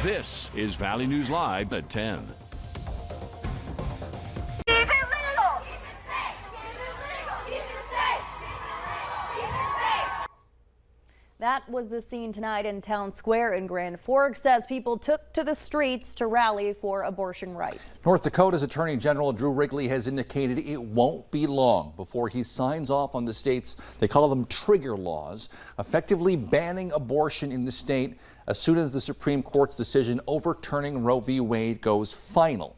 This is Valley News Live at 10. That was the scene tonight in Town Square in Grand Forks as people took to the streets to rally for abortion rights. North Dakota's Attorney General Drew Wrigley has indicated it won't be long before he signs off on the state's, they call them trigger laws, effectively banning abortion in the state as soon as the Supreme Court's decision overturning Roe v. Wade goes final.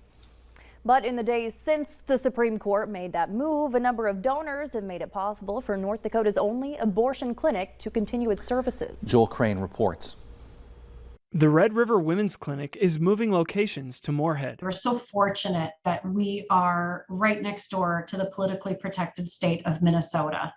But in the days since the Supreme Court made that move, a number of donors have made it possible for North Dakota's only abortion clinic to continue its services. Joel Crane reports. The Red River Women's Clinic is moving locations to Moorhead. We're so fortunate that we are right next door to the politically protected state of Minnesota.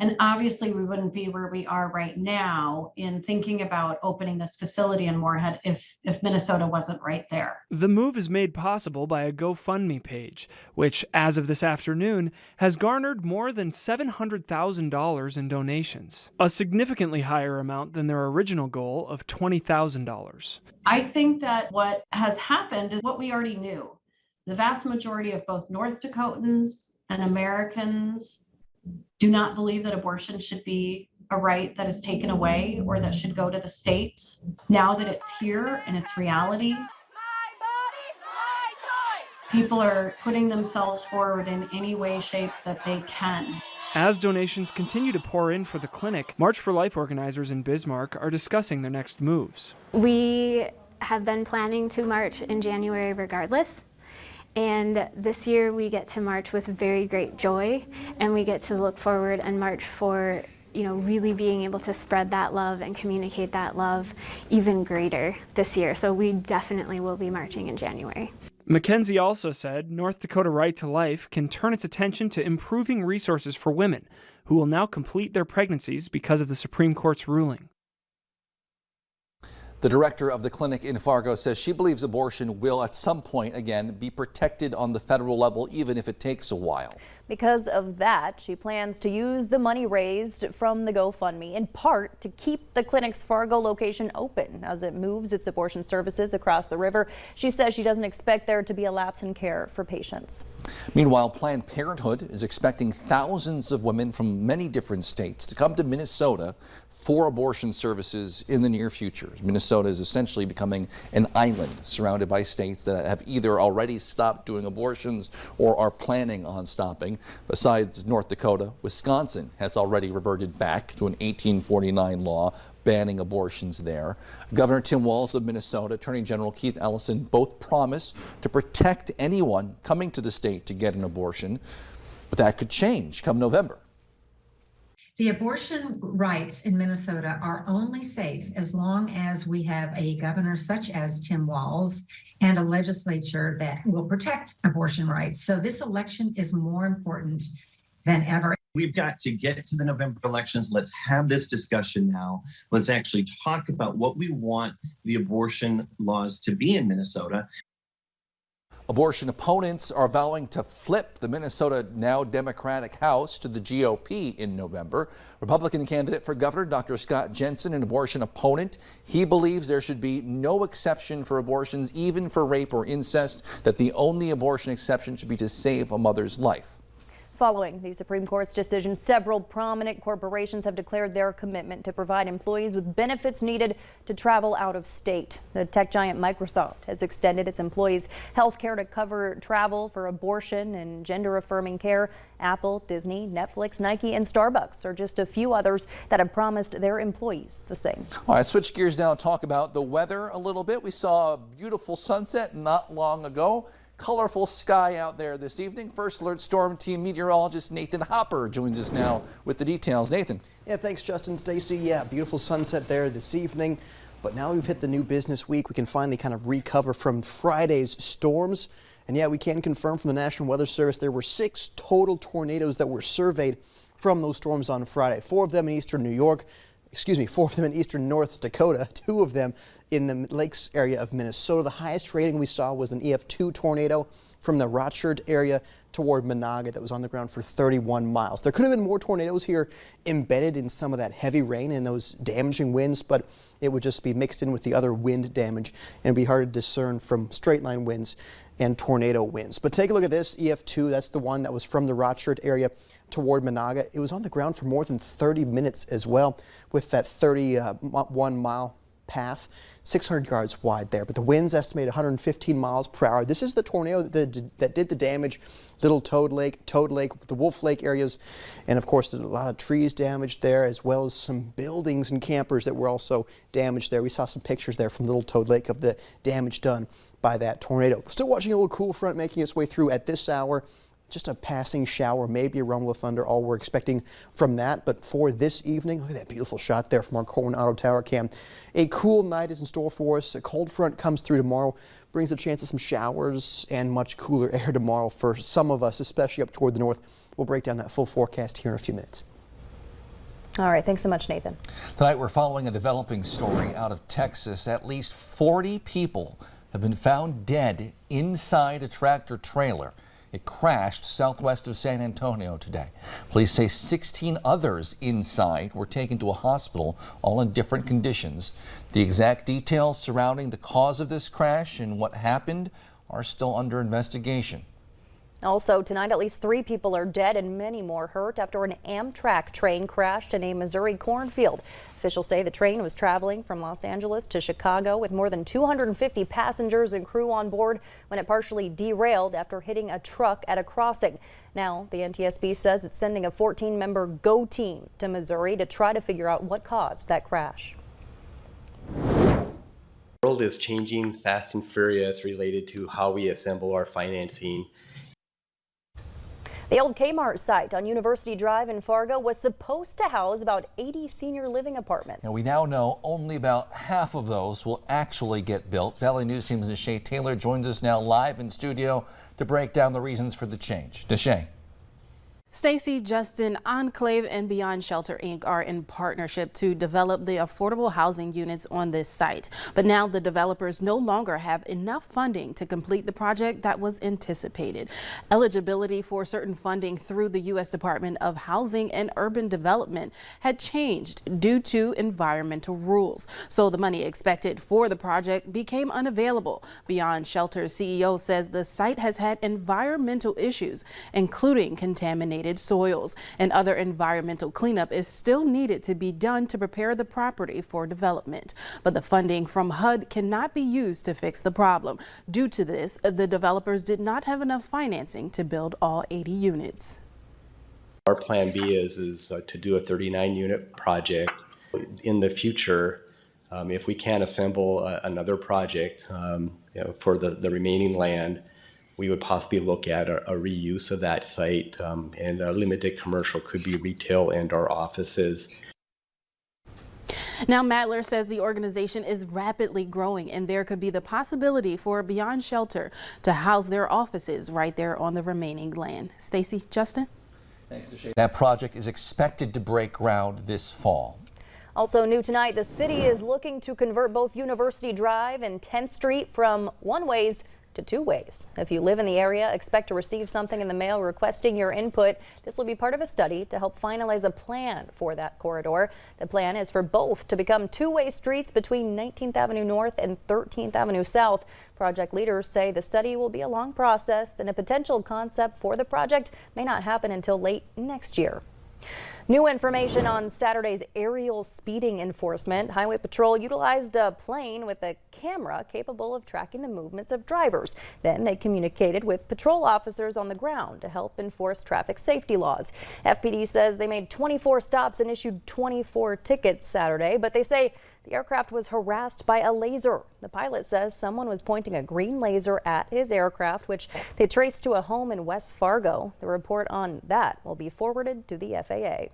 And obviously we wouldn't be where we are right now in thinking about opening this facility in Moorhead if Minnesota wasn't right there. The move is made possible by a GoFundMe page, which, as of this afternoon, has garnered more than $700,000 in donations, a significantly higher amount than their original goal of $20,000. I think that what has happened is what we already knew. The vast majority of both North Dakotans and Americans do not believe that abortion should be a right that is taken away or that should go to the states. Now that it's here and it's reality, My body, my choice. people are putting themselves forward in any way, shape that they can. As donations continue to pour in for the clinic, March for Life organizers in Bismarck are discussing their next moves. We have been planning to march in January regardless. And this year we get to march with very great joy, and we get to look forward and march for, really being able to spread that love and communicate that love even greater this year. So we definitely will be marching in January. Mackenzie also said North Dakota Right to Life can turn its attention to improving resources for women who will now complete their pregnancies because of the Supreme Court's ruling. The director of the clinic in Fargo says she believes abortion will at some point again be protected on the federal level, even if it takes a while. Because of that, she plans to use the money raised from the GoFundMe in part to keep the clinic's Fargo location open as it moves its abortion services across the river. She says she doesn't expect there to be a lapse in care for patients. Meanwhile, Planned Parenthood is expecting thousands of women from many different states to come to Minnesota for abortion services in the near future. Minnesota is essentially becoming an island surrounded by states that have either already stopped doing abortions or are planning on stopping. Besides North Dakota, Wisconsin has already reverted back to an 1849 law banning abortions there. Governor Tim Walz of Minnesota, Attorney General Keith Ellison both promise to protect anyone coming to the state to get an abortion, but that could change come November. The abortion rights in Minnesota are only safe as long as we have a governor such as Tim Walz and a legislature that will protect abortion rights. So this election is more important than ever. We've got to get to the November elections. Let's have this discussion now. Let's actually talk about what we want the abortion laws to be in Minnesota. Abortion opponents are vowing to flip the Minnesota now Democratic House to the GOP in November. Republican candidate for governor Dr. Scott Jensen, an abortion opponent, he believes there should be no exception for abortions, even for rape or incest, that the only abortion exception should be to save a mother's life. Following the Supreme Court's decision, several prominent corporations have declared their commitment to provide employees with benefits needed to travel out of state. The tech giant Microsoft has extended its employees' health care to cover travel for abortion and gender-affirming care. Apple, Disney, Netflix, Nike, and Starbucks are just a few others that have promised their employees the same. All right, switch gears now and talk about the weather a little bit. We saw a beautiful sunset not long ago. Colorful sky out there this evening. First Alert Storm Team meteorologist Nathan Hopper joins us now with the details. Nathan. Yeah, thanks, Justin. Stacy. Yeah, beautiful sunset there this evening. But now we've hit the new business week. We can finally kind of recover from Friday's storms. And yeah, we can confirm from the National Weather Service there were 6 total tornadoes that were surveyed from those storms on Friday. 4 of them in eastern New York. 4 of them in eastern North Dakota, 2 of them in the lakes area of Minnesota. The highest rating we saw was an EF2 tornado from the Rochard area toward Monaga that was on the ground for 31 miles. There could have been more tornadoes here embedded in some of that heavy rain and those damaging winds, but it would just be mixed in with the other wind damage and be hard to discern from straight line winds and tornado winds. But take a look at this EF2. That's the one that was from the Rochard area toward Monaga. It was on the ground for more than 30 minutes as well, with that 31-mile path, 600 yards wide there. But the winds estimate 115 miles per hour. This is the tornado that did the damage. Little Toad Lake, the Wolf Lake areas, and of course there's a lot of trees damaged there, as well as some buildings and campers that were also damaged there. We saw some pictures there from Little Toad Lake of the damage done by that tornado. Still watching a little cool front making its way through at this hour. Just a passing shower, maybe a rumble of thunder, all we're expecting from that. But for this evening, look at that beautiful shot there from our Corwin Auto Tower cam. A cool night is in store for us. A cold front comes through tomorrow, brings a chance of some showers and much cooler air tomorrow for some of us, especially up toward the north. We'll break down that full forecast here in a few minutes. All right, thanks so much, Nathan. Tonight we're following a developing story out of Texas. At least 40 people have been found dead inside a tractor trailer. It crashed southwest of San Antonio today. Police say 16 others inside were taken to a hospital, all in different conditions. The exact details surrounding the cause of this crash and what happened are still under investigation. Also tonight, at least 3 people are dead and many more hurt after an Amtrak train crashed in a Missouri cornfield. Officials say the train was traveling from Los Angeles to Chicago with more than 250 passengers and crew on board when it partially derailed after hitting a truck at a crossing. Now, the NTSB says it's sending a 14-member GO team to Missouri to try to figure out what caused that crash. The world is changing fast and furious related to how we assemble our financing. The old Kmart site on University Drive in Fargo was supposed to house about 80 senior living apartments. And we now know only about half of those will actually get built. Valley News team's Deshae Taylor joins us now live in studio to break down the reasons for the change. Deshae. Stacy, Justin, Enclave and Beyond Shelter Inc. are in partnership to develop the affordable housing units on this site. But now the developers no longer have enough funding to complete the project that was anticipated. Eligibility for certain funding through the U.S. Department of Housing and Urban Development had changed due to environmental rules. So the money expected for the project became unavailable. Beyond Shelter's CEO says the site has had environmental issues, including contaminated soils, and other environmental cleanup is still needed to be done to prepare the property for development. But the funding from HUD cannot be used to fix the problem. Due to this, the developers did not have enough financing to build all 80 units. Our plan B is to do a 39-unit project. In the future, if we can assemble another project for the remaining land, we would possibly look at a reuse of that site, and a limited commercial could be retail and our offices. Now, Madler says the organization is rapidly growing and there could be the possibility for Beyond Shelter to house their offices right there on the remaining land. Stacy, Justin? Thanks, Deshae. That project is expected to break ground this fall. Also new tonight, the city is looking to convert both University Drive and 10th Street from one-ways to 2-ways. If you live in the area, expect to receive something in the mail requesting your input. This will be part of a study to help finalize a plan for that corridor. The plan is for both to become 2-way streets between 19th Avenue North and 13th Avenue South. Project leaders say the study will be a long process and a potential concept for the project may not happen until late next year. New information on Saturday's aerial speeding enforcement. Highway Patrol utilized a plane with a camera capable of tracking the movements of drivers. Then they communicated with patrol officers on the ground to help enforce traffic safety laws. FPD says they made 24 stops and issued 24 tickets Saturday, but they say the aircraft was harassed by a laser. The pilot says someone was pointing a green laser at his aircraft, which they traced to a home in West Fargo. The report on that will be forwarded to the FAA.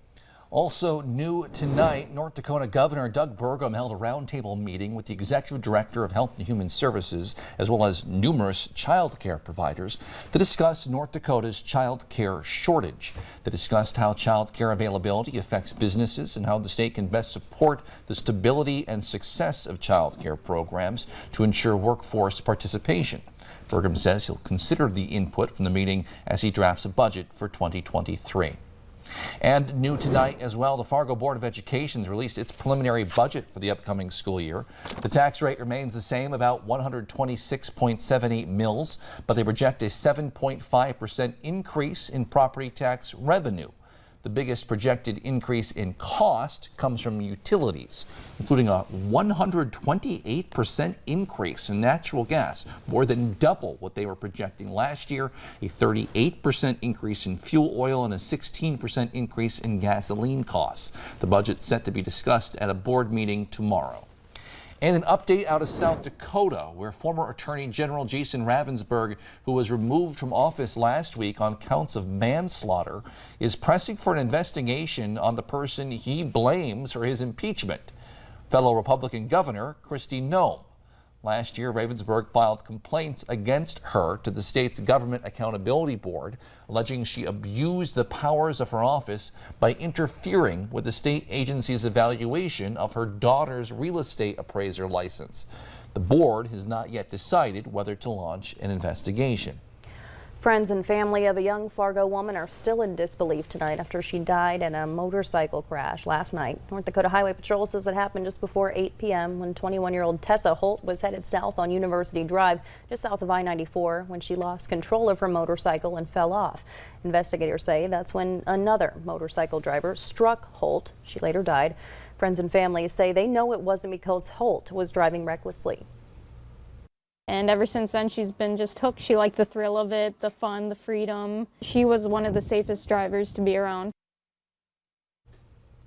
Also new tonight, North Dakota Governor Doug Burgum held a roundtable meeting with the Executive Director of Health and Human Services, as well as numerous child care providers, to discuss North Dakota's child care shortage. They discussed how child care availability affects businesses and how the state can best support the stability and success of child care programs to ensure workforce participation. Burgum says he'll consider the input from the meeting as he drafts a budget for 2023. And new tonight as well, the Fargo Board of Education has released its preliminary budget for the upcoming school year. The tax rate remains the same, about 126.78 mils, but they project a 7.5% increase in property tax revenue. The biggest projected increase in cost comes from utilities, including a 128% increase in natural gas, more than double what they were projecting last year, a 38% increase in fuel oil, and a 16% increase in gasoline costs. The budget's set to be discussed at a board meeting tomorrow. And an update out of South Dakota, where former Attorney General Jason Ravensburg, who was removed from office last week on counts of manslaughter, is pressing for an investigation on the person he blames for his impeachment, fellow Republican Governor Kristi Noem. Last year, Ravensburg filed complaints against her to the state's Government Accountability Board, alleging she abused the powers of her office by interfering with the state agency's evaluation of her daughter's real estate appraiser license. The board has not yet decided whether to launch an investigation. Friends and family of a young Fargo woman are still in disbelief tonight after she died in a motorcycle crash last night. North Dakota Highway Patrol says it happened just before 8 p.m. when 21-year-old Tessa Holt was headed south on University Drive, just south of I-94, when she lost control of her motorcycle and fell off. Investigators say that's when another motorcycle driver struck Holt. She later died. Friends and family say they know it wasn't because Holt was driving recklessly. And ever since then, she's been just hooked. She liked the thrill of it, the fun, the freedom. She was one of the safest drivers to be around.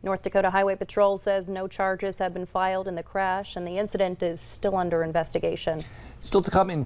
North Dakota Highway Patrol says no charges have been filed in the crash and the incident is still under investigation. Still to come in